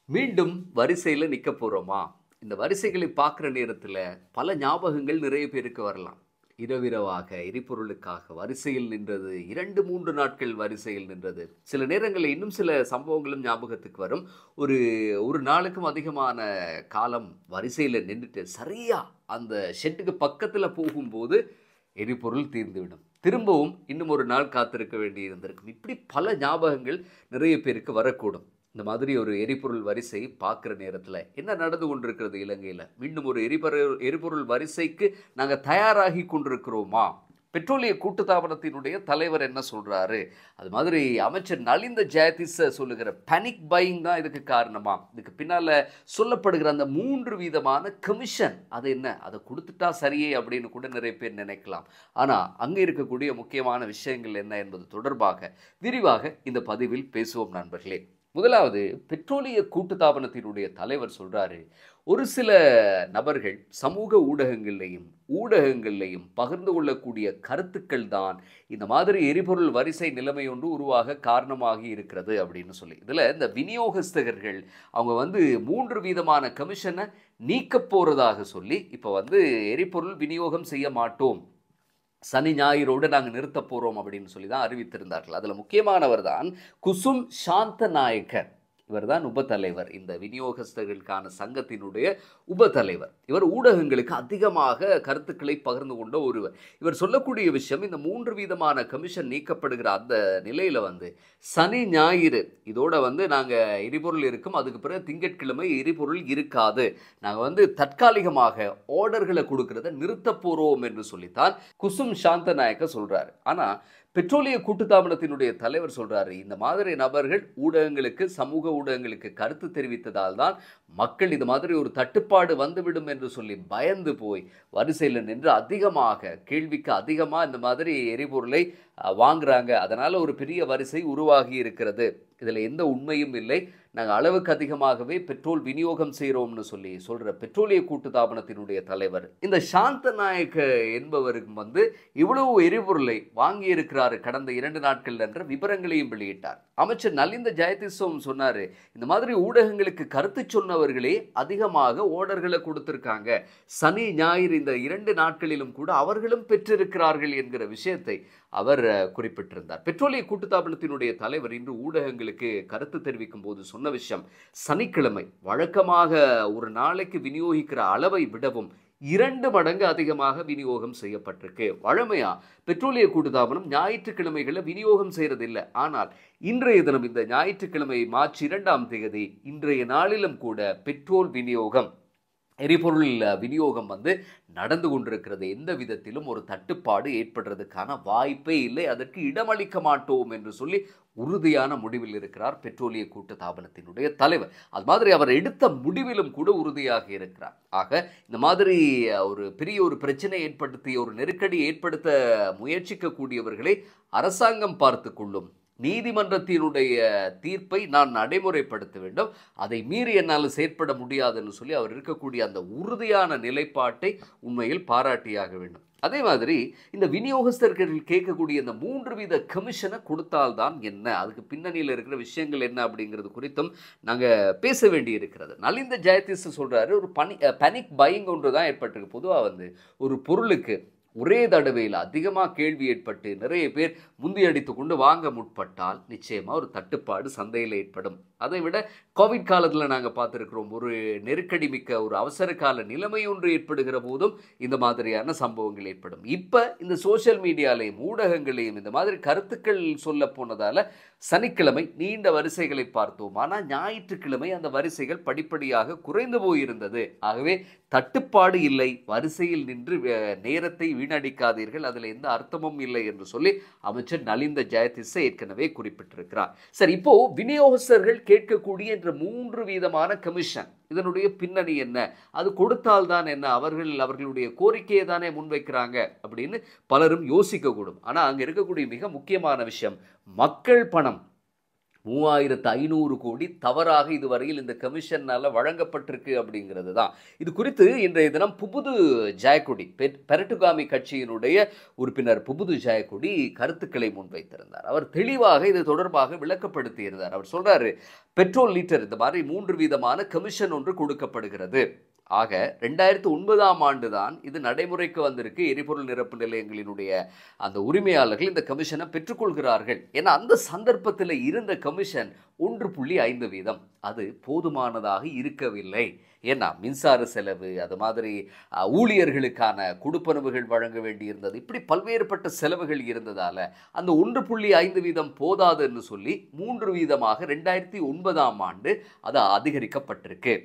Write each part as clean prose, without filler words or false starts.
மீண்டும் வரிசையில் நிற்க போகிறோமா? இந்த வரிசைகளை பார்க்குற நேரத்தில் பல ஞாபகங்கள் நிறைய பேருக்கு வரலாம். இரவிரவாக எரிபொருளுக்காக வரிசையில் நின்றது, 2-3 நாட்கள் வரிசையில் நின்றது. சில நேரங்களில் இன்னும் சில சம்பவங்களும் ஞாபகத்துக்கு வரும். ஒரு ஒரு நாளுக்கும் அதிகமான காலம் வரிசையில் நின்றுட்டு சரியா அந்த ஷெட்டுக்கு பக்கத்தில் போகும்போது எரிபொருள் தீர்ந்துவிடும். திரும்பவும் இன்னும் ஒரு நாள் காத்திருக்க வேண்டி இருந்திருக்கும். இப்படி பல ஞாபகங்கள் நிறைய பேருக்கு வரக்கூடும். இந்த மாதிரி ஒரு எரிபொருள் வரிசை பார்க்குற நேரத்தில் என்ன நடந்து கொண்டிருக்கிறது இலங்கையில்? மீண்டும் ஒரு எரிபொருள் வரிசைக்கு நாங்கள் தயாராகி கொண்டிருக்கிறோமா? பெட்ரோலிய கூட்டுத்தாபனத்தினுடைய தலைவர் என்ன சொல்கிறாரு? அது மாதிரி அமைச்சர் நலிந்த ஜெயதிஸ சொல்லுகிற பேனிக் பையிங் தான் இதுக்கு காரணமா? இதுக்கு பின்னால் சொல்லப்படுகிற அந்த 3 விதமான கமிஷன் அது என்ன? அதை கொடுத்துட்டா சரியே அப்படின்னு கூட நிறைய பேர் நினைக்கலாம். ஆனால் அங்கே இருக்கக்கூடிய முக்கியமான விஷயங்கள் என்ன என்பது தொடர்பாக விரிவாக இந்த பதிவில் பேசுவோம் நண்பர்களே. முதலாவது, பெட்ரோலிய கூட்டுத்தாபனத்தினுடைய தலைவர் சொல்றாரு, ஒரு சில நபர்கள் சமூக ஊடகங்கள்லையும் பகிர்ந்து கொள்ளக்கூடிய கருத்துக்கள் தான் இந்த மாதிரி எரிபொருள் வரிசை நிலைமை ஒன்று உருவாக காரணமாகி இருக்கிறது அப்படின்னு சொல்லி. இதில் இந்த விநியோகஸ்தகர்கள் அவங்க 3 விதமான கமிஷனை நீக்க போறதாக சொல்லி இப்போ எரிபொருள் விநியோகம் செய்ய மாட்டோம், சனி ஞாயிறோடு நாங்கள் நிறுத்த போகிறோம் அப்படின்னு சொல்லி தான் அறிவித்திருந்தார்கள். அதில் முக்கியமானவர் தான் குசும் சாந்தநாயக்க. இவர் தான் உபத்தலைவர், இந்த விநியோகஸ்தர்களுக்கான சங்கத்தினுடைய உபத்தலைவர். இவர் ஊடகங்களுக்கு அதிகமாக கருத்துக்களை பகிர்ந்து கொண்ட ஒருவர். இவர் சொல்லக்கூடிய விஷயம், இந்த 3 விதமான கமிஷன் நீக்கப்படுகிற அந்த நிலையில் சனி ஞாயிறு இதோட நாங்கள் எரிபொருள் இருக்கும், அதுக்கு பிறகு திங்கட்கிழமை எரிபொருள் இருக்காது, நாங்கள் தற்காலிகமாக ஆர்டர்களை கொடுக்கறத நிறுத்த போகிறோம் என்று சொல்லித்தான் குசும் சாந்தநாயக்க சொல்கிறார். ஆனால் பெட்ரோலிய கூட்டுத்தாபனத்தினுடைய தலைவர் சொல்றாரு, இந்த மாதிரி நபர்கள் சமூக ஊடகங்களுக்கு கருத்து தெரிவித்ததால் தான் மக்கள் இது மாதிரி ஒரு தட்டுப்பாடு வந்துவிடும் என்று சொல்லி பயந்து போய் வரிசையில் நின்று கேள்விக்கு அதிகமாக இந்த மாதிரி எரிபொருளை வாங்குறாங்க. அதனால ஒரு பெரிய வரிசை உருவாகி இருக்கிறது. இதில் எந்த உண்மையும் இல்லை, நாங்கள் அளவுக்கு அதிகமாகவே பெட்ரோல் விநியோகம் செய்கிறோம்னு சொல்கிற பெட்ரோலிய கூட்டுத்தாபனத்தினுடைய தலைவர் இந்த சாந்தநாயக்க என்பவருக்கு இவ்வளவு எரிபொருளை வாங்கியிருக்கிறாரு கடந்த 2 நாட்கள் என்ற விவரங்களையும் வெளியிட்டார். அமைச்சர் நலிந்த ஜெயதிஸும் சொன்னார், இந்த மாதிரி ஊடகங்களுக்கு கருத்து சொன்னவர்களே அதிகமாக ஆர்டர்களை கொடுத்திருக்காங்க, சனி ஞாயிறு இந்த 2 நாட்களிலும் கூட அவர்களும் பெற்றிருக்கிறார்கள் என்கிற விஷயத்தை அவர் குறிப்பிட்டிருந்தார். பெட்ரோலிய கூட்டுத்தாபனத்தினுடைய தலைவர் இன்று ஊடகங்களுக்கு கருத்து தெரிவிக்கும் போது சொன்ன விஷயம், சனிக்கிழமை வழக்கமாக ஒரு நாளைக்கு விநியோகிக்கிற அளவை விடவும் 2 மடங்கு அதிகமாக விநியோகம் செய்யப்பட்டிருக்கு. வழமையா பெட்ரோலிய கூட்டுத்தாபனம் ஞாயிற்றுக்கிழமைகளில் விநியோகம் செய்யறதில்லை. ஆனால் இன்றைய தினம் இந்த ஞாயிற்றுக்கிழமை மார்ச் 2ஆம் தேதி இன்றைய நாளிலும் கூட பெட்ரோல் விநியோகம், எரிபொருள் விநியோகம் நடந்து கொண்டிருக்கிறது. எந்த விதத்திலும் ஒரு தட்டுப்பாடு ஏற்படுறதுக்கான வாய்ப்பே இல்லை, அதற்கு இடமளிக்க மாட்டோம் என்று சொல்லி உறுதியான முடிவில் இருக்கிறார் பெட்ரோலிய கூட்டுத்தாபனத்தினுடைய தலைவர். அது மாதிரி அவர் எடுத்த முடிவிலும் கூட உறுதியாக இருக்கிறார். ஆக இந்த மாதிரி ஒரு பெரிய ஒரு பிரச்சனை ஏற்படுத்தி ஒரு நெருக்கடி ஏற்படுத்த முயற்சிக்கக்கூடியவர்களை அரசாங்கம் பார்த்து கொள்ளும், நீதிமன்றத்தினுடைய தீர்ப்பை நான் நடைமுறைப்படுத்த வேண்டும், அதை மீறி என்னால் செயற்பட முடியாதுன்னு சொல்லி அவர் இருக்கக்கூடிய அந்த உறுதியான நிலைப்பாட்டை உண்மையில் பாராட்டியாக வேண்டும். அதே மாதிரி இந்த விநியோகஸ்தர்கள் கேட்கக்கூடிய இந்த 3 வித கமிஷனை கொடுத்தால்தான் என்ன, அதுக்கு பின்னணியில் இருக்கிற விஷயங்கள் என்ன அப்படிங்கிறது குறித்தும் நாங்கள் பேச வேண்டி இருக்கிறது. நலிந்த ஜெயதிஸ் சொல்கிறாரு, ஒரு பேனிக் பையிங் ஒன்று தான் ஏற்பட்டிருக்கு. பொதுவாக ஒரு பொருளுக்கு ஒரே தடவையில் அதிகமாக கேள்வி ஏற்பட்டு நிறைய பேர் முந்தியடித்து கொண்டு வாங்க முற்பட்டால் நிச்சயமாக ஒரு தட்டுப்பாடு சந்தையில் ஏற்படும். அதை விட கோவிட் காலத்தில் நாங்கள் பார்த்துருக்கிறோம், ஒரு நெருக்கடி மிக்க ஒரு அவசர கால நிலைமை ஒன்று ஏற்படுகிற போதும் இந்த மாதிரியான சம்பவங்கள் ஏற்படும். இப்போ இந்த சோஷியல் மீடியாலையும் ஊடகங்களையும் இந்த மாதிரி கருத்துக்கள் சொல்ல போனதால் சனிக்கிழமை நீண்ட வரிசைகளை பார்த்தோம். ஆனால் ஞாயிற்றுக்கிழமை அந்த வரிசைகள் படிப்படியாக குறைந்து போயிருந்தது. ஆகவே தட்டுப்பாடு இல்லை, வரிசையில் நின்று நேரத்தை வீணடிக்காதீர்கள், அதில் எந்த அர்த்தமும் இல்லை என்று சொல்லி அமைச்சர் நலிந்த ஜெயதிஸ ஏற்கனவே குறிப்பிட்டிருக்கிறார். சரி, இப்போ விநியோகஸ்தர்கள் கேட்கக்கூடிய என்ற 3 விதமான கமிஷன், இதனுடைய பின்னணி என்ன, அது கொடுத்தால்தான் என்ன, அவர்களுடைய கோரிக்கையை தானே முன்வைக்கிறாங்க அப்படின்னு பலரும் யோசிக்கக்கூடும். ஆனால் அங்கே இருக்கக்கூடிய மிக முக்கியமான விஷயம், மக்கள் பணம் 3500 கோடி தவறாக இதுவரையில் இந்த கமிஷனால் வழங்கப்பட்டிருக்கு அப்படிங்கிறது தான். இது குறித்து இன்றைய தினம் புபுது ஜெயக்கொடி பெரட்டுகாமி கட்சியினுடைய உறுப்பினர் புபுது ஜெயக்கொடி கருத்துக்களை முன்வைத்திருந்தார். அவர் தெளிவாக இது தொடர்பாக விளக்கப்படுத்தியிருந்தார். அவர் சொல்றாரு, பெட்ரோல் லிட்டர் இந்த மாதிரி 3 வீதமான கமிஷன் ஒன்று கொடுக்கப்படுகிறது. ஆக 2009ஆம் ஆண்டு தான் இது நடைமுறைக்கு வந்திருக்கு. எரிபொருள் நிரப்பு நிலையங்களினுடைய அந்த உரிமையாளர்கள் இந்த கமிஷனை பெற்றுக்கொள்கிறார்கள். ஏன்னா அந்த சந்தர்ப்பத்தில் இருந்த கமிஷன் 1.5 வீதம். அது போதுமானதாக இருக்கவில்லை. ஏன்னா மின்சார செலவு, அது மாதிரி ஊழியர்களுக்கான கொடுப்பனவுகள் வழங்க வேண்டியிருந்தது, இப்படி பல்வேறுபட்ட செலவுகள் இருந்ததால் அந்த 1.5 வீதம் போதாதுன்னு சொல்லி 3 வீதமாக 2009ஆம் ஆண்டு அது அதிகரிக்கப்பட்டிருக்கு.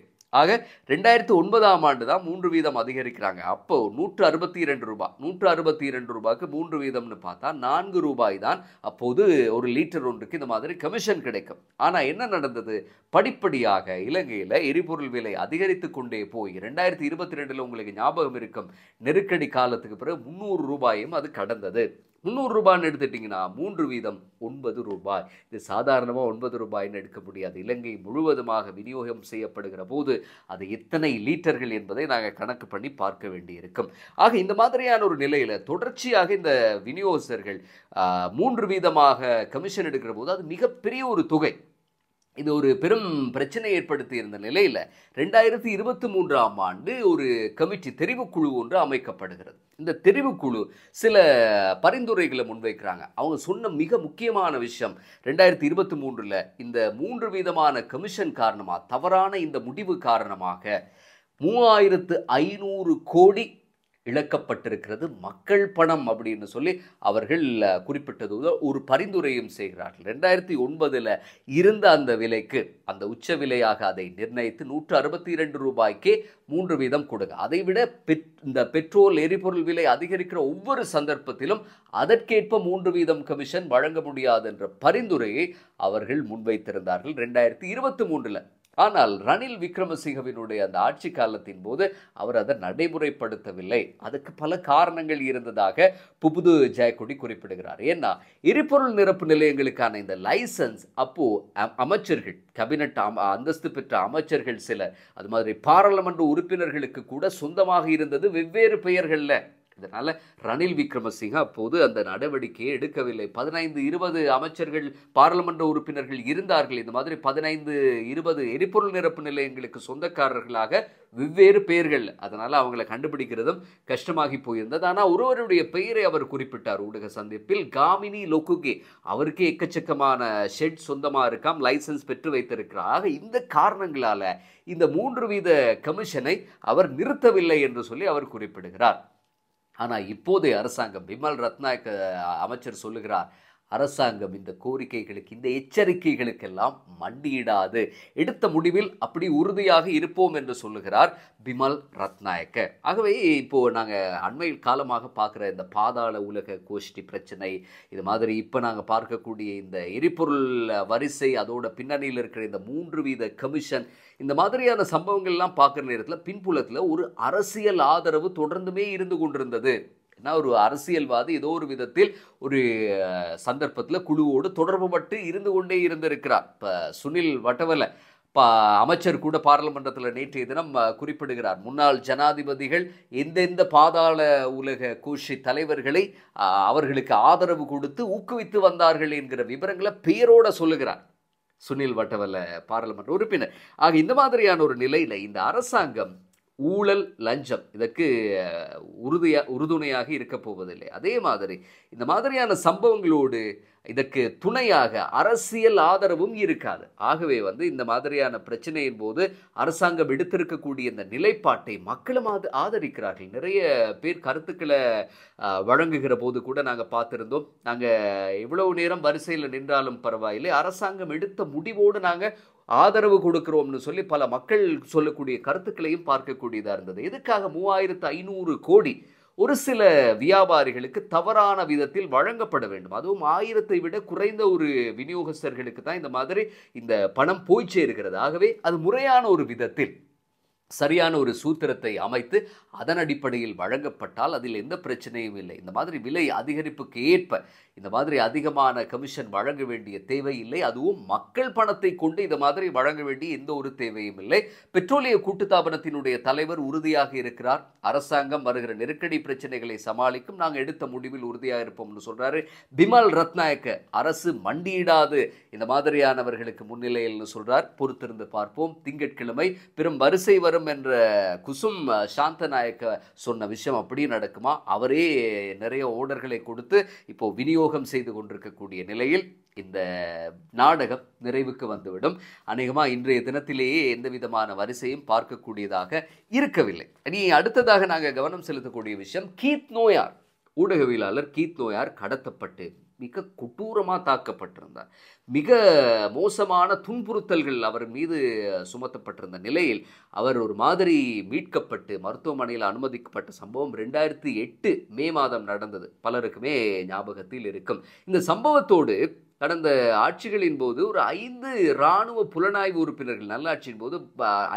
ஆக 2009ஆம் ஆண்டு தான் 3 வீதம் அதிகரிக்கிறாங்க. அப்போ 162 ரூபாய், 162 ரூபாய்க்கு 3 வீதம்னு பார்த்தா 4 ரூபாய் தான் அப்போது ஒரு லிட்டர் ஒன்றுக்கு இந்த மாதிரி கமிஷன் கிடைக்கும். ஆனால் என்ன நடந்தது? படிப்படியாக இலங்கையில் எரிபொருள் விலை அதிகரித்து கொண்டே போய் 2022 உங்களுக்கு ஞாபகம் இருக்கும், நெருக்கடி காலத்துக்கு பிறகு 300 ரூபாயும் அது கடந்தது. 300 ரூபான்னு எடுத்துட்டிங்கன்னா 3 வீதம் 9 ரூபாய். இது சாதாரணமாக 9 ரூபாய்ன்னு எடுக்க முடியாது. இலங்கை முழுவதுமாக விநியோகம் செய்யப்படுகிற போது அது எத்தனை லீட்டர்கள் என்பதை நாங்கள் கணக்கு பண்ணி பார்க்க வேண்டியிருக்கும். ஆக இந்த மாதிரியான ஒரு நிலையில் தொடர்ச்சியாக இந்த விநியோகஸ்தர்கள் 3 வீதமாக கமிஷன் எடுக்கிற போது அது மிகப்பெரிய ஒரு தொகை. இது ஒரு பெரும் பிரச்சனை ஏற்படுத்தி இருந்த நிலையில் 2023ஆம் ஆண்டு ஒரு கமிட்டி தெரிவுக்குழு ஒன்று அமைக்கப்படுகிறது. இந்த தெரிவுக்குழு சில பரிந்துரைகளை முன்வைக்கிறாங்க. அவங்க சொன்ன மிக முக்கியமான விஷயம், 2023 இந்த 3 வீதமான கமிஷன் காரணமாக, தவறான இந்த முடிவு காரணமாக 3500 கோடி இழக்கப்பட்டிருக்கிறது, மக்கள் பணம் அப்படின்னு சொல்லி அவர்கள் குறிப்பிட்டது ஒரு பரிந்துரையும் செய்கிறார்கள். 2009 இருந்த அந்த விலைக்கு, அந்த உச்ச விலையாக அதை நிர்ணயித்து 162 ரூபாய்க்கே 3 வீதம் கொடுங்க. அதைவிட இந்த பெட்ரோல் எரிபொருள் விலை அதிகரிக்கிற ஒவ்வொரு சந்தர்ப்பத்திலும் அதற்கேற்ப 3 வீதம் கமிஷன் வழங்க முடியாது என்ற பரிந்துரையை அவர்கள் முன்வைத்திருந்தார்கள் 2023. ஆனால் ரணில் விக்ரமசிங்கவினுடைய அந்த ஆட்சி காலத்தின் போது அவர் அதை நடைமுறைப்படுத்தவில்லை. அதுக்கு பல காரணங்கள் இருந்ததாக புபுது ஜெயக்கொடி குறிப்பிடுகிறார். ஏன்னா எரிபொருள் நிரப்பு நிலையங்களுக்கான இந்த லைசன்ஸ் அப்போ அமைச்சர்கள், கேபினட் அந்தஸ்து பெற்ற அமைச்சர்கள் சிலர், அது மாதிரி பாராளுமன்ற உறுப்பினர்களுக்கு கூட சொந்தமாக இருந்தது வெவ்வேறு பெயர்களில். இதனால் ரணில் விக்ரமசிங்க அப்போது அந்த நடவடிக்கையை எடுக்கவில்லை. 15-20 அமைச்சர்கள், பாராளுமன்ற உறுப்பினர்கள் இருந்தார்கள். இந்த மாதிரி 15-20 எரிபொருள் நிரப்பு நிலையங்களுக்கு சொந்தக்காரர்களாக வெவ்வேறு பெயர்கள். அதனால் அவங்களை கண்டுபிடிக்கிறதும் கஷ்டமாகி போயிருந்தது. ஆனால் ஒருவருடைய பெயரை அவர் குறிப்பிட்டார் ஊடக சந்திப்பில், காமினி லொக்குகே. அவருக்கே எக்கச்சக்கமான ஷெட் சொந்தமாக இருக்காம், லைசன்ஸ் பெற்று வைத்திருக்கிறார். ஆக இந்த காரணங்களால் இந்த 3 வீத கமிஷனை அவர் நிறுத்தவில்லை என்று சொல்லி அவர் குறிப்பிடுகிறார். ஆனால் இப்போதைய அரசாங்கம், பிமல் ரத்நாயக்க அமைச்சர் சொல்லுகிறார், அரசாங்கம் இந்த கோரிக்கைகளுக்கு, இந்த எச்சரிக்கைகளுக்கெல்லாம் மண்டியிடாது, எடுத்த முடிவில் அப்படி உறுதியாக இருப்போம் என்று சொல்லுகிறார் பிமல் ரத்நாயக்க. ஆகவே இப்போது நாங்கள் அண்மையில் காலமாக பார்க்குற இந்த பாதாள உலக கோஷ்டி பிரச்சனை, இது மாதிரி இப்போ நாங்கள் பார்க்கக்கூடிய இந்த எரிபொருள் வரிசை, அதோட பின்னணியில் இருக்கிற இந்த 3 வீத கமிஷன், இந்த மாதிரியான சம்பவங்கள்லாம் பார்க்குற நேரத்தில் பின்புலத்தில் ஒரு அரசியல் ஆதரவு தொடர்ந்துமே இருந்து கொண்டிருந்தது. ஏன்னா ஒரு அரசியல்வாதி ஏதோ ஒரு விதத்தில் ஒரு சந்தர்ப்பத்தில் குழுவோடு தொடர்பு பட்டு இருந்து கொண்டே இருந்திருக்கிறார். இப்போ சுனில் வட்டவல அமைச்சர் கூட பாராளுமன்றத்தில் நேற்றைய தினம் குறிப்பிடுகிறார், முன்னாள் ஜனாதிபதிகள் எந்தெந்த பாதாள உலக கோஷ்டி தலைவர்களை அவர்களுக்கு ஆதரவு கொடுத்து ஊக்குவித்து வந்தார்கள் என்கிற விவரங்களை பெயரோட சொல்லுகிறார் சுனில் வட்டவல பாராளுமன்ற உறுப்பினர். ஆக இந்த மாதிரியான ஒரு நிலையில் இந்த அரசாங்கம் ஊழல், லஞ்சம் இதற்கு உறுதுணையாக இருக்க போவதில்லை. அதே மாதிரி இந்த மாதிரியான சம்பவங்களோடு இதற்கு துணையாக அரசியல் ஆதரவும் இருக்காது. ஆகவே இந்த மாதிரியான பிரச்சனையின் போது அரசாங்கம் எடுத்திருக்கக்கூடிய இந்த நிலைப்பாட்டை மக்களும் ஆதரிக்கிறார்கள். நிறைய பேர் கருத்துக்களை வழங்குகிற போது கூட நாங்கள் பார்த்துருந்தோம். நாங்கள் இவ்வளவு நேரம் வரிசையில் நின்றாலும் பரவாயில்லை, அரசாங்கம் எடுத்த முடிவோடு நாங்கள் ஆதரவு கொடுக்கிறோம்னு சொல்லி பல மக்கள் சொல்லக்கூடிய கருத்துக்களையும் பார்க்கக்கூடியதாக இருந்தது. எதுக்காக 3500 கோடி ஒரு சில வியாபாரிகளுக்கு தவறான விதத்தில் வழங்கப்பட வேண்டும்? அதுவும் 1000-ஐ விட குறைந்த ஒரு விநியோகஸ்தர்களுக்கு தான் இந்த மாதிரி இந்த பணம் போய் சேர்கிறது. ஆகவே அது முறையான ஒரு விதத்தில் சரியான ஒரு சூத்திரத்தை அமைத்து அதன் அடிப்படையில் வழங்கப்பட்டால் அதில் எந்த பிரச்சனையும் இல்லை. இந்த மாதிரி விலை அதிகரிப்புக்கு ஏற்ப இந்த மாதிரி அதிகமான கமிஷன் வழங்க வேண்டிய தேவை இல்லை. அதுவும் மக்கள் பணத்தை கொண்டு இந்த மாதிரி வழங்க வேண்டிய எந்த ஒரு தேவையும் இல்லை. பெட்ரோலிய கூட்டுத்தாபனத்தினுடைய தலைவர் உறுதியாக இருக்கிறார். அரசாங்கம் வருகிற நெருக்கடி பிரச்சனைகளை சமாளிக்கும், நாங்கள் எடுத்த முடிவில் உறுதியாக இருப்போம்னு சொல்றாரு. பிமல் ரத்நாயக்க அரசு மண்டியிடாது இந்த மாதிரியானவர்களுக்கு முன்னிலையில்னு சொல்றார். பொறுத்திருந்து பார்ப்போம். திங்கட்கிழமை பெரும் வரிசை வரும் என்ற குசும் சாந்தநாயக்க சொன்ன விஷயம் அப்படியே நடக்குமா? அவரே நிறைய ஓர்டர்களை கொடுத்து இப்போ விநியோகம் செய்து கொண்டிருக்கக்கூடிய நிலையில் இந்த நாடகம் நிறைவுக்கு வந்துவிடும். அநேகமாக இன்றைய தினத்திலேயே எந்த விதமான வரிசையும் பார்க்கக்கூடியதாக இருக்கவில்லை. இனி அடுத்ததாக நாங்கள் கவனம் செலுத்தக்கூடிய விஷயம், கீத் நோயார், ஊடகவியலாளர் கீத் நோயார் கடத்தப்பட்டு மிக கொடூரமாக தாக்கப்பட்டிருந்தார். மிக மோசமான துன்புறுத்தல்கள் அவர் மீது சுமத்தப்பட்டிருந்த நிலையில் அவர் ஒரு மாதிரி மீட்கப்பட்டு மருத்துவமனையில் அனுமதிக்கப்பட்ட சம்பவம் 2008 மே மாதம் நடந்தது. பலருக்குமே ஞாபகத்தில் இருக்கும். இந்த சம்பவத்தோடு கடந்த ஆட்சிகளின் போது ஒரு 5 இராணுவ புலனாய்வு உறுப்பினர்கள், நல்லாட்சியின் போது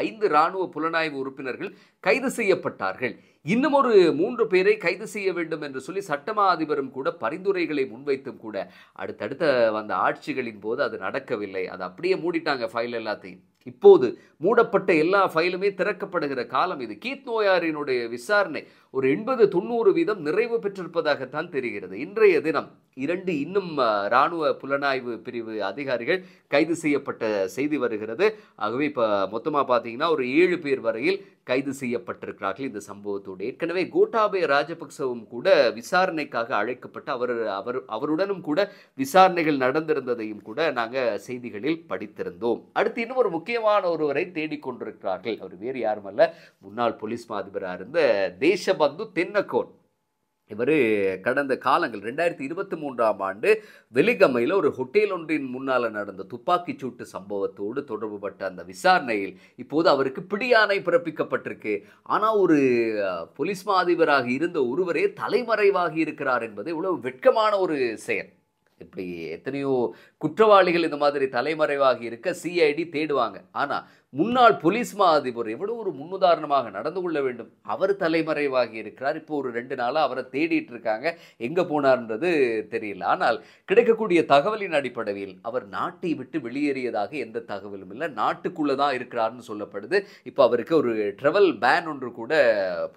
5 இராணுவ புலனாய்வு உறுப்பினர்கள் கைது செய்யப்பட்டார்கள். இன்னும் ஒரு 3 பேரை கைது செய்ய வேண்டும் என்று சொல்லி சட்டமா அதிபரும் கூட பரிந்துரைகளை முன்வைத்தும் கூட அடுத்தடுத்த வந்த ஆட்சிகளின் போது அது நடக்கவில்லை. அது அப்படியே மூடிட்டாங்க ஃபைல் எல்லாத்தையும். இப்போது மூடப்பட்ட எல்லா ஃபைலுமே திறக்கப்படுகிற காலம் இது. கீத் நோயாரினுடைய விசாரணை ஒரு 80-90% நிறைவு பெற்றிருப்பதாகத்தான் தெரிகிறது. இன்றைய தினம் 2 இன்னும் இராணுவ புலனாய்வு பிரிவு அதிகாரிகள் கைது செய்யப்பட்ட செய்தி வருகிறது. ஆகவே இப்போ மொத்தமாக பார்த்தீங்கன்னா ஒரு 7 பேர் வரையில் கைது செய்யப்பட்டிருக்கிறார்கள் இந்த சம்பவத்தோடு. ஏற்கனவே கோட்டாபய ராஜபக்சவும் கூட விசாரணைக்காக அழைக்கப்பட்டு அவருடனும் கூட விசாரணைகள் நடந்திருந்ததையும் கூட நாங்கள் செய்திகளில் படித்திருந்தோம். அடுத்து இன்னும் ஒரு முக்கியமான ஒருவரை தேடிக்கொண்டிருக்கிறார்கள். அவர் வேறு யாருமல்ல, முன்னாள் போலீஸ் அதிபராக இருந்த தேசபந்து தென்னக்கோன். இவர் கடந்த காலங்கள் 2023ஆம் ஆண்டு வெலிகமையில் ஒரு ஹோட்டல் ஒன்றின் முன்னால் நடந்த துப்பாக்கிச் சூட்டு சம்பவத்தோடு தொடர்புபட்ட அந்த விசாரணையில் இப்போது அவருக்கு பிடியாணை பிறப்பிக்கப்பட்டிருக்கு. ஆனால் ஒரு போலீஸ் அதிபராக இருந்த ஒருவரே தலைமறைவாகி இருக்கிறார் என்பது இவ்வளவு வெட்கமான ஒரு செயல். இப்படி எத்தனையோ குற்றவாளிகள் இந்த மாதிரி தலைமறைவாகி இருக்க சிஐடி தேடுவாங்க. ஆனால் முன்னாள் போலீஸ் அதிபர் எவ்வளோ ஒரு முன்னுதாரணமாக நடந்து கொள்ள வேண்டும். அவர் தலைமறைவாகி இருக்கிறார். இப்போ ஒரு 2 நாளாக அவரை தேடிட்டு இருக்காங்க. எங்கே போனார்ன்றது தெரியல. ஆனால் கிடைக்கக்கூடிய தகவலின் அடிப்படையில் அவர் நாட்டை விட்டு வெளியேறியதாக எந்த தகவலும் இல்லை. நாட்டுக்குள்ளே தான் இருக்கிறார்னு சொல்லப்படுது. இப்போ அவருக்கு ஒரு ட்ராவல் பேன் ஒன்று கூட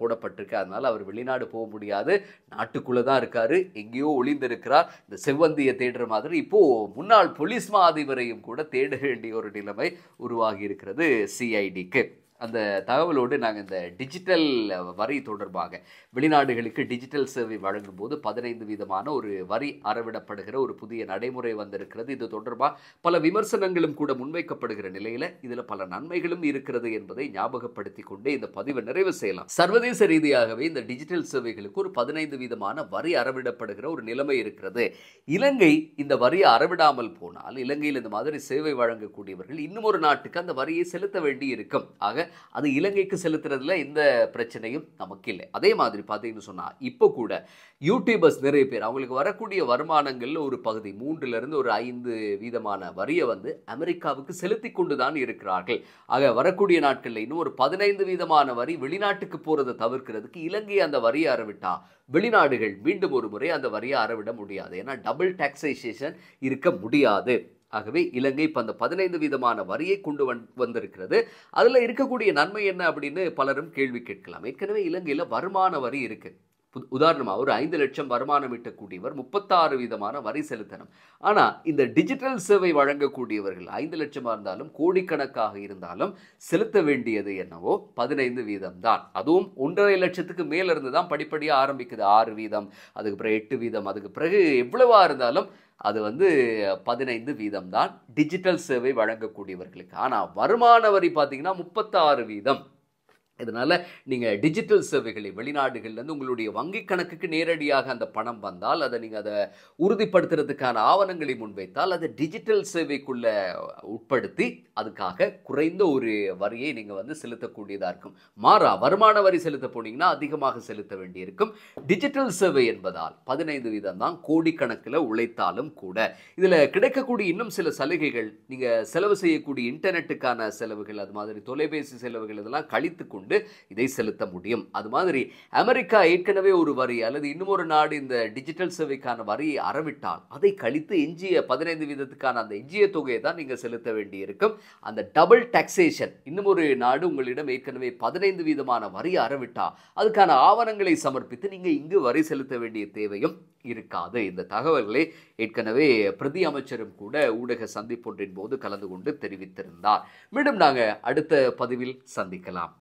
போடப்பட்டிருக்கு. அதனால் அவர் வெளிநாடு போக முடியாது, நாட்டுக்குள்ளே தான் இருக்கார், எங்கேயோ ஒளிந்திருக்கிறார். இந்த செவ்வந்தியை தேடுற மாதிரி இப்போது முன்னாள் போலீஸ் அதிபரையும் கூட தேட வேண்டிய ஒரு நிலைமை உருவாகி இருக்கிறது சிஐடிக்கு. அந்த தகவலோடு நாங்கள் இந்த டிஜிட்டல் வரி தொடர்பாக வெளிநாடுகளுக்கு டிஜிட்டல் சேவை வழங்கும் போது 15% ஒரு வரி அறவிடப்படுகிற ஒரு புதிய நடைமுறை வந்திருக்கிறது. இது தொடர்பாக பல விமர்சனங்களும் கூட முன்வைக்கப்படுகிற நிலையில் இதில் பல நன்மைகளும் இருக்கிறது என்பதை ஞாபகப்படுத்தி கொண்டே இந்த பதிவை நிறைவு செய்யலாம். சர்வதேச ரீதியாகவே இந்த டிஜிட்டல் சேவைகளுக்கு ஒரு 15% வரி அறவிடப்படுகிற ஒரு நிலைமை இருக்கிறது. இலங்கை இந்த வரியை அறவிடாமல் போனால் இலங்கையில் இந்த மாதிரி சேவை வழங்கக்கூடியவர்கள் இன்னும் ஒரு நாட்டுக்கு அந்த வரியை செலுத்த வேண்டி இருக்கும். ஆக அது இலங்கைக்கு செலுத்துறதுல எந்த பிரச்சனையும் நமக்கு இல்லை. அதே மாதிரி பார்த்தீங்கன்னு சொன்னால் இப்போ கூட யூடியூபர்ஸ் நிறைய பேர் அவங்களுக்கு வரக்கூடிய வருமானங்களில் ஒரு பகுதி 3லிருந்து ஒரு 5% வரியை அமெரிக்காவுக்கு செலுத்தி கொண்டு தான் இருக்கிறார்கள். ஆக வரக்கூடிய நாட்களில் இன்னும் ஒரு 15% வரி வெளிநாட்டுக்கு போகிறதை தவிர்க்கிறதுக்கு இலங்கை அந்த வரியை அறவிட்டா வெளிநாடுகள் மீண்டும் ஒரு முறை அந்த வரியை அறவிட முடியாது. ஏன்னா டபுள் டாக்ஸேஷன் இருக்க முடியாது. ஆகவே இலங்கை இப்போ அந்த 15% வரியை கொண்டு வந்திருக்கிறது. அதில் இருக்கக்கூடிய நன்மை என்ன அப்படின்னு பலரும் கேள்வி கேட்கலாம். ஏற்கனவே இலங்கையில் வருமான வரி இருக்குது. உதாரணமாக ஒரு 5 லட்சம் வருமானம் ஈட்டக்கூடியவர் 36% வரி செலுத்தணும். ஆனால் இந்த டிஜிட்டல் சேவை வழங்கக்கூடியவர்கள் 5 லட்சமாக இருந்தாலும் கோடிக்கணக்காக இருந்தாலும் செலுத்த வேண்டியது என்னவோ 15% தான். அதுவும் 1.5 லட்சத்துக்கு மேலே இருந்து தான் படிப்படியாக ஆரம்பிக்குது. 6%, அதுக்கு பிறகு 8%, அதுக்கு பிறகு எவ்வளவா இருந்தாலும் அது 15% தான் டிஜிட்டல் சேவை வழங்கக்கூடியவர்களுக்கு. ஆனால் வருமான வரி பார்த்தீங்கன்னா 36%. இதனால் நீங்கள் டிஜிட்டல் சேவைகளை வெளிநாடுகள்லேருந்து உங்களுடைய வங்கி கணக்குக்கு நேரடியாக அந்த பணம் வந்தால் அதை நீங்கள் அதை உறுதிப்படுத்துறதுக்கான ஆவணங்களை முன்வைத்தால் அதை டிஜிட்டல் சேவைக்குள்ளே உட்படுத்தி அதுக்காக குறைந்த ஒரு வரியை நீங்கள் வந்து செலுத்தக்கூடியதாக இருக்கும். மாறா வருமான வரி செலுத்த போனீங்கன்னா அதிகமாக செலுத்த வேண்டியிருக்கும். டிஜிட்டல் சேவை என்பதால் 15% தான் கோடிக்கணக்கில் உழைத்தாலும் கூட. இதில் கிடைக்கக்கூடிய இன்னும் சில சலுகைகள், நீங்கள் செலவு செய்யக்கூடிய இன்டர்நெட்டுக்கான செலவுகள், அது மாதிரி தொலைபேசி செலவுகள் இதெல்லாம் கழித்து கொண்டு இதை செலுத்த முடியும். அது மாதிரி அமெரிக்கா ஏற்கனவே ஒரு வரி அல்லது இன்னும் ஒரு நாடு இந்த டிஜிட்டல் சேவைக்கான வரியை அறவிட்டால் அதை கழித்து எஞ்சிய 15% அந்த எஞ்சிய தொகையை தான் நீங்கள் செலுத்த வேண்டியிருக்கும். அந்த டபுள் டாக்ஸேஷன், இன்னும் ஒரு நாடு உங்களிடம் ஏற்கனவே 15% வரி அறவிட்டால் அதுக்கான ஆவணங்களை சமர்ப்பித்து நீங்கள் இங்கு வரி செலுத்த வேண்டிய தேவையும் இருக்காது. இந்த தகவல்களை ஏற்கனவே பிரதி அமைச்சரும் கூட ஊடக சந்திப்பொன்றின் போது கலந்து கொண்டு தெரிவித்திருந்தார். மீண்டும் நாங்கள் அடுத்த பதிவில் சந்திக்கலாம்.